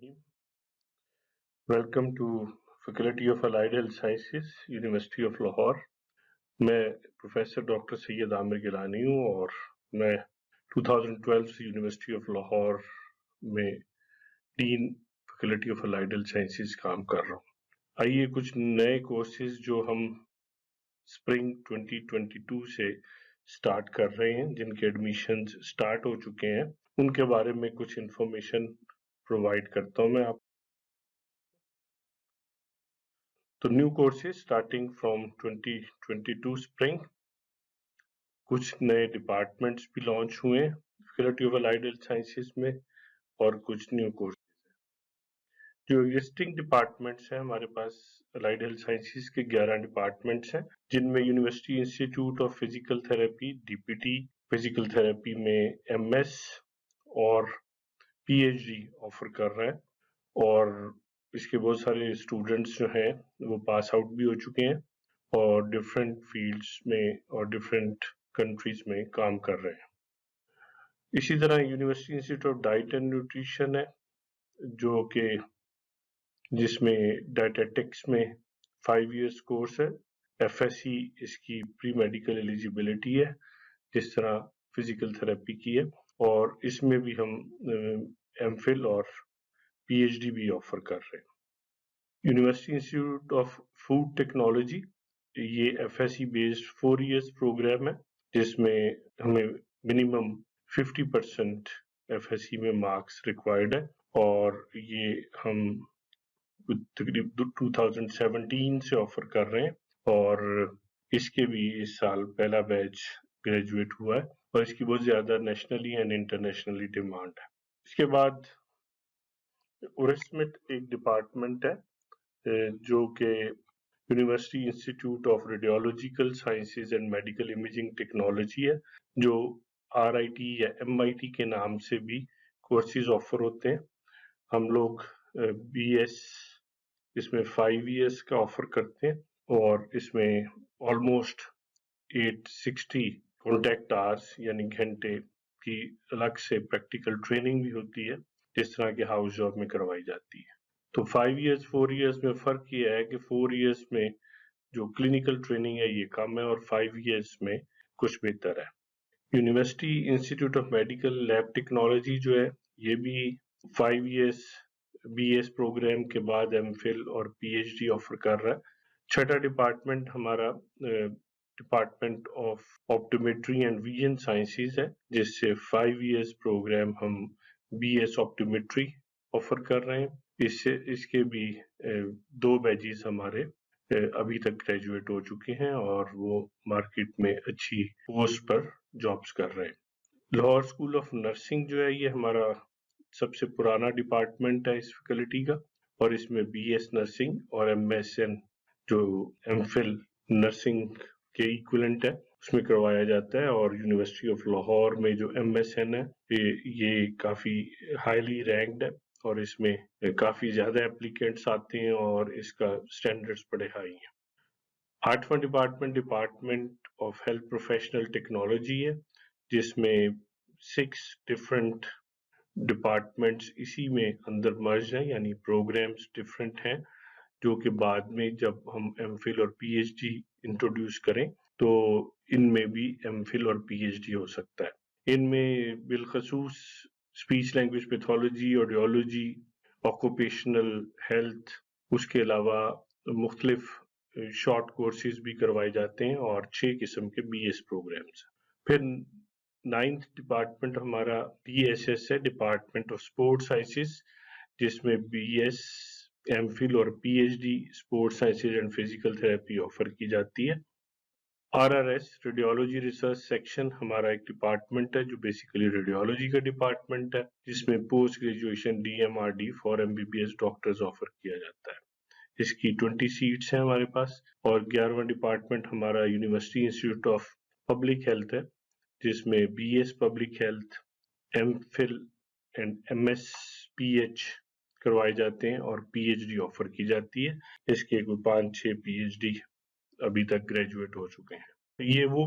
Bismillahirrahmanirrahim. Welcome to Faculty of Allied Health Sciences, University of Lahore. मैं professor doctor Syed Aamir Gilani हूँ और मैं 2012 से यूनिवर्सिटी ऑफ लाहौर में dean faculty of allied health sciences काम कर रहा हूँ। आइए कुछ नए कोर्सेज जो हम स्प्रिंग 2022 से स्टार्ट कर रहे हैं, जिनके एडमिशंस स्टार्ट हो चुके हैं, उनके बारे में कुछ इंफॉर्मेशन प्रोवाइड करता हूँ मैं आप। तो new courses starting from 2022 spring, कुछ नए डिपार्टमेंट्स भी लॉन्च हुए हैं faculty of allied health sciences में और कुछ न्यू कोर्सेज हैं। जो एग्जिस्टिंग डिपार्टमेंट्स हैं हमारे पास अलाइड हेल्थ साइंसेज के 11 डिपार्टमेंट्स हैं, जिनमें university institute of physical therapy DPT physical therapy में MS और PhD ऑफर कर रहा है और इसके बहुत सारे स्टूडेंट्स जो हैं वो पास आउट भी हो चुके हैं और डिफरेंट फील्ड्स में और डिफरेंट कंट्रीज में काम कर रहे हैं। इसी तरह university institute of diet and nutrition है, जो कि जिसमें डाइटेटिक्स में 5 इयर्स कोर्स है। FSC इसकी प्री मेडिकल एलिजिबिलिटी है, जिस तरह फिजिकल थेरेपी की है, और इसमें भी हम MPhil और PhD भी ऑफर कर रहे हैं। University institute of food technology, ये FSC बेस्ड 4 इयर्स प्रोग्राम है, जिसमें हमें मिनिमम 50% FSC में मार्क्स रिक्वायर्ड है और ये हम तकरीबन 2017 से ऑफर कर रहे हैं और इसके भी इस साल पहला बैच ग्रेजुएट हुआ है और इसकी बहुत ज्यादा नेशनली एंड इंटरनेशनली डिमांड है। इसके बाद उरेस्मिट एक डिपार्टमेंट है जो कि university institute of radiological sciences and medical imaging technology है, जो RIT या MIT के नाम से भी कोर्सेज ऑफर होते हैं। हम लोग BS इसमें 5 इयर्स का ऑफर करते हैं और इसमें ऑलमोस्ट 860 कॉन्टैक्ट आवर्स यानी घंटे की अलग से प्रैक्टिकल ट्रेनिंग भी होती है, जिस तरह के हाउस जॉब में करवाई जाती है। तो 5 इयर्स 4 इयर्स में फर्क ये है कि 4 इयर्स में जो क्लिनिकल ट्रेनिंग है ये कम है और 5 इयर्स में कुछ बेहतर है। University institute of medical lab technology जो है ये भी 5 इयर्स BS प्रोग्राम के बाद MPhil और PhD ऑफर कर रहा है। छठा डिपार्टमेंट हमारा department of optometry and vision sciences है, जिससे 5 इयर्स प्रोग्राम हम BS ऑप्टोमेट्री ऑफर कर रहे हैं। इसके भी 2 बैचेस हमारे अभी तक ग्रेजुएट हो चुके हैं और वो मार्केट में अच्छी पोस्ट पर जॉब्स कर रहे हैं। लाहौर स्कूल ऑफ नर्सिंग जो है ये हमारा सबसे पुराना डिपार्टमेंट है इस फैकल्टी का और इसमें BS नर्सिंग और MSN जो MPhil नर्सिंग के इक्विवेलेंट है उसमें करवाया जाता है और यूनिवर्सिटी ऑफ लाहौर में जो MSN है ये काफी हाईली रैंक्ड है और इसमें काफी ज्यादा एप्लीकेंट्स आते हैं और इसका स्टैंडर्ड्स बड़े हाई हैं। 8वां department of health professional technology है, जिसमें 6 डिफरेंट डिपार्टमेंट्स इसी में अंदर मर्ज हैं, यानी प्रोग्राम्स डिफरेंट हैं, जो कि बाद में जब हम MPhil और PhD इंट्रोड्यूस करें तो इनमें भी MPhil और PhD हो सकता है। इनमें बिलखसूस speech language pathology, audiology, occupational health, उसके अलावा मुख्तलिफ शॉर्ट कोर्सेज भी करवाए जाते हैं और 6 किस्म के BS प्रोग्राम्स। फिर 9th डिपार्टमेंट हमारा DSS है, डिपार्टमेंट ऑफ स्पोर्ट्स साइंसेज, जिसमें BS, MPhil और PhD sports sciences and physical therapy offer की जाती है। RRS रेडियोलॉजी रिसर्च सेक्शन हमारा एक डिपार्टमेंट है जो बेसिकली रेडियोलॉजी का डिपार्टमेंट है, जिसमें post graduation DMRD for MBBS doctors offer किया जाता है। इसकी 20 सीट्स हैं हमारे पास। और 11वां डिपार्टमेंट हमारा university institute of public health है, जिसमें BS public health, MPhil and MSPH करवाए जाते हैं और PhD ऑफर की जाती है। इसके कोई 5-6 PhD अभी तक ग्रेजुएट हो चुके हैं। ये वो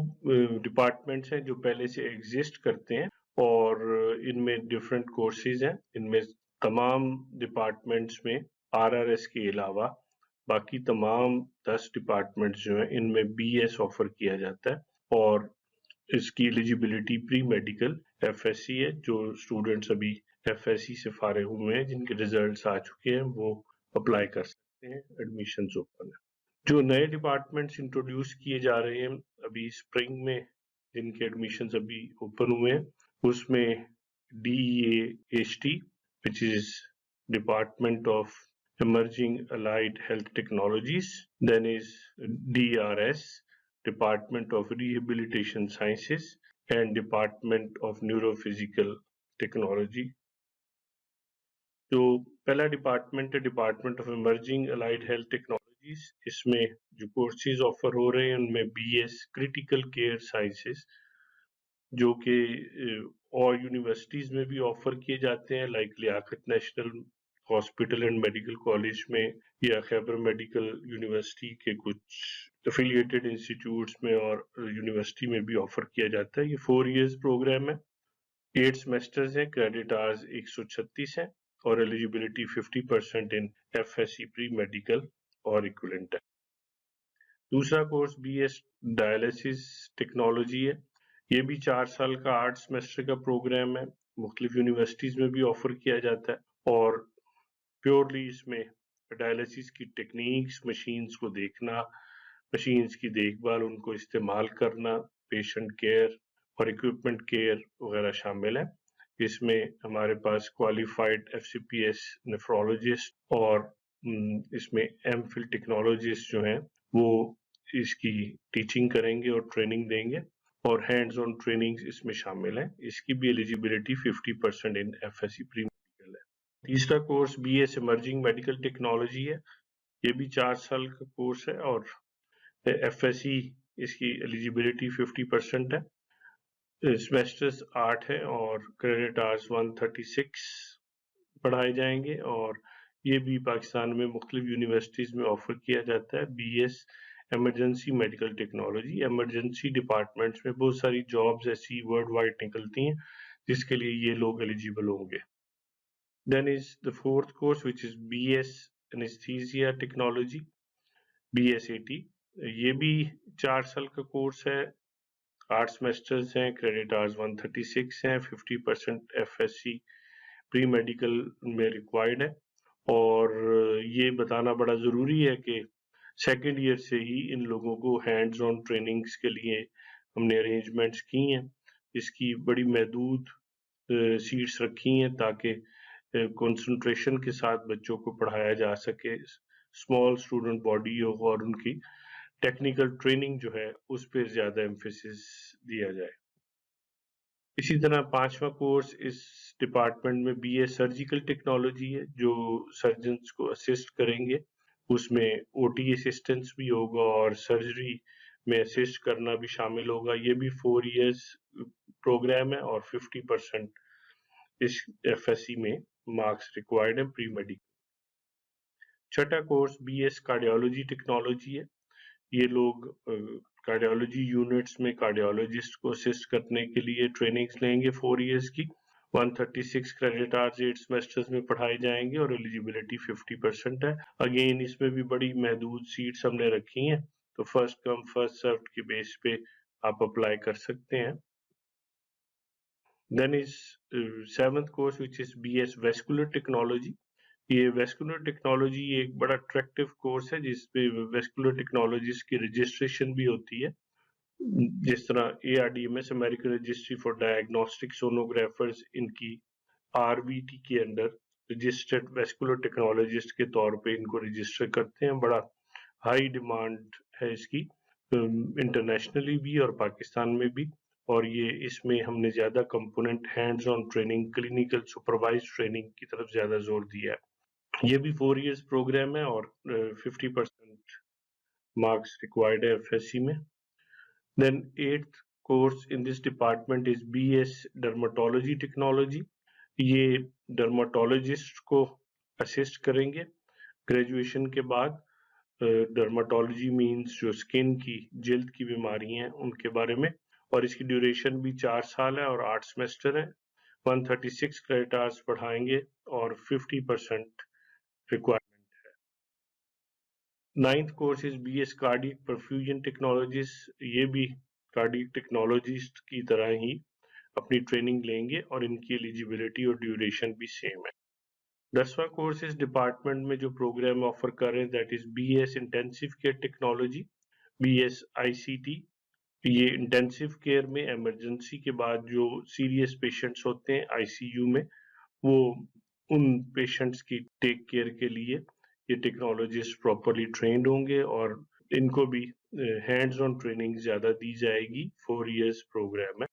डिपार्टमेंट्स हैं जो पहले से एग्जिस्ट करते हैं और इनमें डिफरेंट कोर्सेज हैं। इनमें تمام ڈپارٹمنٹس میں RRS کے علاوہ باقی تمام 10 ڈپارٹمنٹس جو ہیں ان میں BS آفر کیا جاتا ہے، اور اس کی ایلیجیبلٹی پری میڈیکل FSC ہے۔ جو اسٹوڈنٹس ابھی FSC سے فارغ ہوئے ہیں، جن کے ریزلٹس آ چکے ہیں، وہ اپلائی کر سکتے ہیں، ایڈمیشنز اوپن ہے۔ جو نئے ڈپارٹمنٹس انٹروڈیوس کیے جا رہے ہیں ابھی اسپرنگ میں، جن کے ایڈمیشنز ابھی اوپن ہوئے ہیں، اس میں DEAHT which is Department of Emerging Allied Health Technologies, then is DRS, Department of Rehabilitation Sciences, and Department of Neurophysical Technology۔ جو پہلا ڈپارٹمنٹ ہے department of emerging allied health technologies, اس میں جو کورسز آفر ہو رہے ہیں ان میں BS کریٹیکل کیئر سائنسز، جو کہ اور یونیورسٹیز میں بھی آفر کیے جاتے ہیں، like Liaquat national hospital and medical college میں، یا خیبر میڈیکل یونیورسٹی کے کچھ افیلیٹڈ انسٹیٹیوٹس میں اور یونیورسٹی میں بھی آفر کیا جاتا ہے۔ یہ 4 ایئرز پروگرام ہے، 8 سیمسٹرز ہیں، کریڈٹ آورز 136 ہیں، اور ایلیجیبلٹی 50% ان FSC پری میڈیکل اور ایکولنٹ ہے۔ دوسرا کورس BS ڈائلسس ٹیکنالوجی ہے، یہ بھی 4 سال کا 8 سیمسٹر کا پروگرام ہے، مختلف یونیورسٹیز میں بھی آفر کیا جاتا ہے، اور پیورلی اس میں ڈائلسس کی ٹیکنیکس، مشینز کو دیکھنا، مشینز کی دیکھ بھال، ان کو استعمال کرنا، پیشنٹ کیئر اور اکوپمنٹ کیئر وغیرہ شامل ہے۔ اس میں ہمارے پاس کوالیفائڈ FCPS نیفرولوجسٹ اور اس میں MPhil ٹیکنالوجسٹ جو ہیں وہ اس کی ٹیچنگ کریں گے اور ٹریننگ دیں گے، اور ہینڈز آن ٹریننگ اس میں شامل ہے۔ اس کی بھی ایلیجیبلٹی 50% ان FSC پری میڈیکل ہے۔ تیسرا course BS emerging medical technology ہے، یہ بھی 4 سال کا کورس ہے، اور FSC اس کی ایلیجیبلٹی 50% ہے۔ سیمسٹرز 8 ہیں اور کریڈٹ آورز 136 پڑھائے جائیں گے، اور یہ بھی پاکستان میں مختلف یونیورسٹیز میں آفر کیا جاتا ہے۔ BS emergency medical technology, emergency departments میں بہت ساری جابز ایسی ورلڈ وائڈ نکلتی ہیں جس کے لیے یہ لوگ ایلیجیبل ہوں گے۔ Then is the fourth course which is BS anaesthesia technology, BSAT، یہ بھی 4 سال کا کورس ہے، 8 سیمسٹرز ہیں، کریڈٹ آورز 136 ہیں، 50% FSC پری میڈیکل میں ریکوائرڈ ہے، اور یہ بتانا بڑا ضروری ہے کہ سیکنڈ ایئر سے ہی ان لوگوں کو ہینڈز آن ٹریننگز کے لیے ہم نے ارینجمنٹس کی ہیں۔ اس کی بڑی محدود سیٹس رکھی ہیں تاکہ کنسنٹریشن کے ساتھ بچوں کو پڑھایا جا سکے، اسمال اسٹوڈنٹ باڈی ہو، اور ان کی ٹیکنیکل ٹریننگ جو ہے اس پہ زیادہ ایمفیسس دیا جائے۔ اسی طرح 5واں کورس اس ڈپارٹمنٹ میں BS سرجیکل ٹیکنالوجی ہے، جو سرجنز کو اسسٹ کریں گے، اس میں OT اسسٹنس بھی ہوگا اور سرجری میں اسسٹ کرنا بھی شامل ہوگا۔ یہ بھی 4 ایئرز پروگرام ہے، اور 50% اس FSC میں مارکس ریکوائرڈ ہیں پری میڈیکل۔ چھٹا کورس BS کارڈیالوجی ٹیکنالوجی ہے، یہ لوگ کارڈیالوجی یونٹس میں کارڈیالوجسٹ کو اسسٹ کرنے کے لیے ٹریننگز لیں گے 4 ایئرز کی، 136 کریڈٹ آورز 8 سیمسٹرز میں پڑھائے جائیں گے، اور ایلیجیبلٹی 50% ہے۔ اگین اس میں بھی بڑی محدود سیٹس ہم نے رکھی ہیں، تو فرسٹ کم فرسٹ سروڈ کی بیس پہ آپ اپلائی کر سکتے ہیں۔ دین از 7th course which is BS vascular technology, یہ ویسکولر ٹیکنالوجی ایک بڑا اٹریکٹیو کورس ہے جس پہ ویسکولر ٹیکنالوجیز کی رجسٹریشن بھی ہوتی ہے، جس طرح ARDMS American registry for diagnostic sonographers ان کی RVT کے انڈر رجسٹرڈ ویسکولر ٹیکنالوجسٹ کے طور پہ ان کو رجسٹر کرتے ہیں۔ بڑا ہائی ڈیمانڈ ہے اس کی، انٹرنیشنلی بھی اور پاکستان میں بھی، اور یہ اس میں ہم نے زیادہ component hands on training, clinical supervise training کی طرف زیادہ زور دیا ہے۔ یہ بھی 4 ایئرز پروگرام ہے، اور 50% مارکس ریکوائرڈ ہے FSC میں۔ Then 8th course in this department is BS dermatology technology, یہ ڈرماٹولوجسٹ کو اسسٹ کریں گے گریجویشن کے بعد۔ ڈرماٹولوجی مینس جو اسکن کی، جلد کی بیماری ہیں ان کے بارے میں، اور اس کی ڈیوریشن بھی 4 سال ہے اور 8 سیمسٹر ہے، 136 credit hours पढ़ाएंगे और 50% requirement है। 9th course is BS Cardiac Perfusion Technologist, ये भी कार्डियक टेक्नोलॉजिस्ट की तरह ही अपनी ट्रेनिंग लेंगे और इनकी एलिजिबिलिटी और ड्यूरेशन भी सेम है। 10वां कोर्स इस डिपार्टमेंट में जो प्रोग्राम ऑफर कर रहे हैं that is BS intensive care technology, BS ICT। ये इंटेंसिव केयर में इमरजेंसी के बाद जो सीरियस पेशेंट्स होते हैं ICU में, वो उन पेशेंट्स की टेक केयर के लिए ये टेक्नोलॉजिस्ट प्रॉपरली ट्रेंड होंगे और इनको भी हैंड्स ऑन ट्रेनिंग ज्यादा दी जाएगी। 4 years प्रोग्राम है।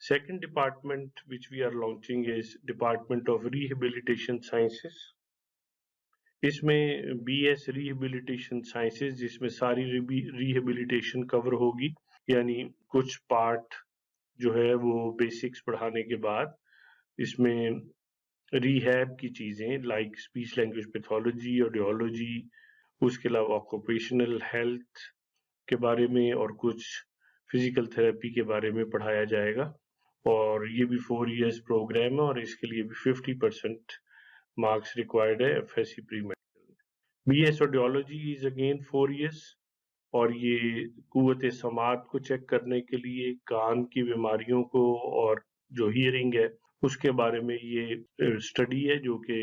Second department which we are launching is Department of Rehabilitation Sciences. इसमें BS Rehabilitation Sciences जिसमें सारी रिहेबिलिटेशन कवर होगी, यानी कुछ पार्ट जो है वो बेसिक्स पढ़ाने के बाद इसमें रिहैब की चीजें like speech language pathology, audiology, उसके अलावा ऑक्यूपेशनल हेल्थ के बारे में और कुछ फिजिकल थेरेपी के बारे में पढ़ाया जाएगा। और ये भी 4 years प्रोग्राम है और इसके लिए भी 50% मार्क्स रिक्वायर्ड है FSC pre medical. BS audiology is again 4 years और ये कुव्वत समात को चेक करने के लिए, कान की बीमारियों को और जो हियरिंग है उसके बारे में ये स्टडी है जो कि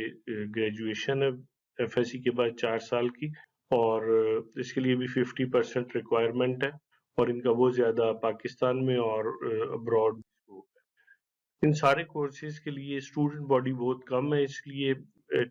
ग्रेजुएशन है FSC के बाद 4 साल की, और इसके लिए भी 50% रिक्वायरमेंट है और इनका बहुत ज्यादा पाकिस्तान में और अब्रॉड। इन सारे कोर्सेज के लिए स्टूडेंट बॉडी बहुत कम है, इसलिए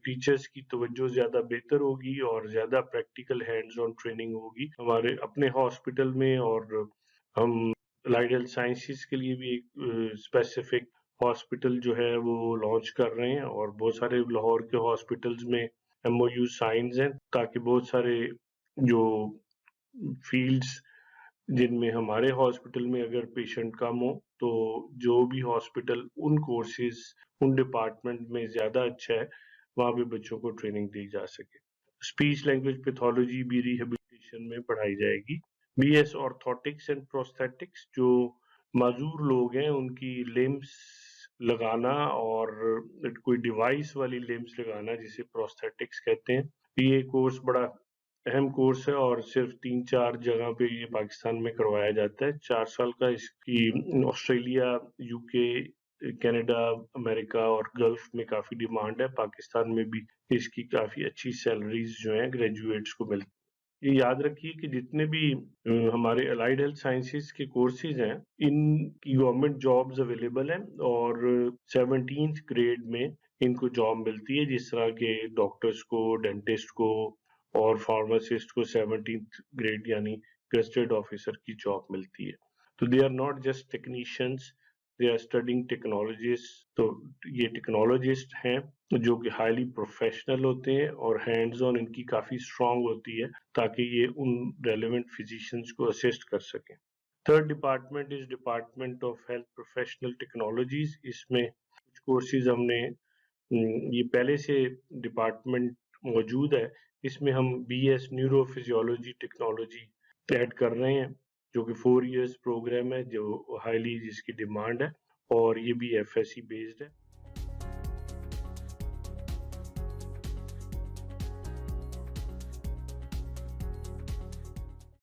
टीचर्स की तवज्जो ज्यादा बेहतर होगी और ज्यादा प्रैक्टिकल हैंड्स ऑन ट्रेनिंग होगी हमारे अपने हॉस्पिटल में। और हम अलाइड हेल्थ साइंसेज के लिए भी एक स्पेसिफिक हॉस्पिटल जो है वो लॉन्च कर रहे हैं और बहुत सारे लाहौर के हॉस्पिटल्स में MOU साइंस हैं ताकि बहुत सारे जो फील्ड्स जिनमें हमारे हॉस्पिटल में अगर पेशेंट कम हो तो जो भी हॉस्पिटल उन कोर्सेज उन डिपार्टमेंट में ज्यादा अच्छा है वहां पे बच्चों को ट्रेनिंग दी जा सके। स्पीच लैंग्वेज पैथोलॉजी भी रिहेबिलिटेशन में पढ़ाई जाएगी। BS ऑर्थोटिक्स एंड प्रोस्थेटिक्स, जो माजूर लोग हैं उनकी लिम्स लगाना और कोई डिवाइस वाली लिम्स लगाना जिसे प्रोस्थेटिक्स कहते हैं, ये कोर्स बड़ा अहम कोर्स है और सिर्फ 3-4 जगह पे ये पाकिस्तान में करवाया जाता है। 4 साल का इसकी ऑस्ट्रेलिया, UK, कनाडा, अमेरिका और गल्फ में काफी डिमांड है। पाकिस्तान में भी इसकी काफी अच्छी सैलरीज जो है ग्रेजुएट्स को मिलती है। ये याद रखिए कि जितने भी हमारे अलाइड हेल्थ साइंसेज के कोर्सेज हैं इनकी गवर्नमेंट जॉब्स अवेलेबल हैं और 17th ग्रेड में इनको जॉब मिलती है, जिस तरह के डॉक्टर्स को, डेंटिस्ट को और फार्मासिस्ट को 17th ग्रेड यानी गेस्टेड ऑफिसर की जॉब मिलती है। तो they are not just technicians, they are studying technologists. तो ये टेक्नोलॉजिस्ट हैं जो कि हाईली प्रोफेशनल होते हैं और हैंड्स ऑन इनकी काफी स्ट्रांग होती है ताकि ये उन रेलेवेंट फिजिशियंस को असिस्ट कर सकें। Third department is department of health professional technologies. इसमें कुछ कोर्सेज हमने ये पहले से डिपार्टमेंट मौजूद है, इसमें हम BS न्यूरोफिजियोलॉजी टेक्नोलॉजी ऐड कर रहे हैं जो कि 4 years प्रोग्राम है जो हाईली जिसकी डिमांड है और ये भी FSC बेस्ड है।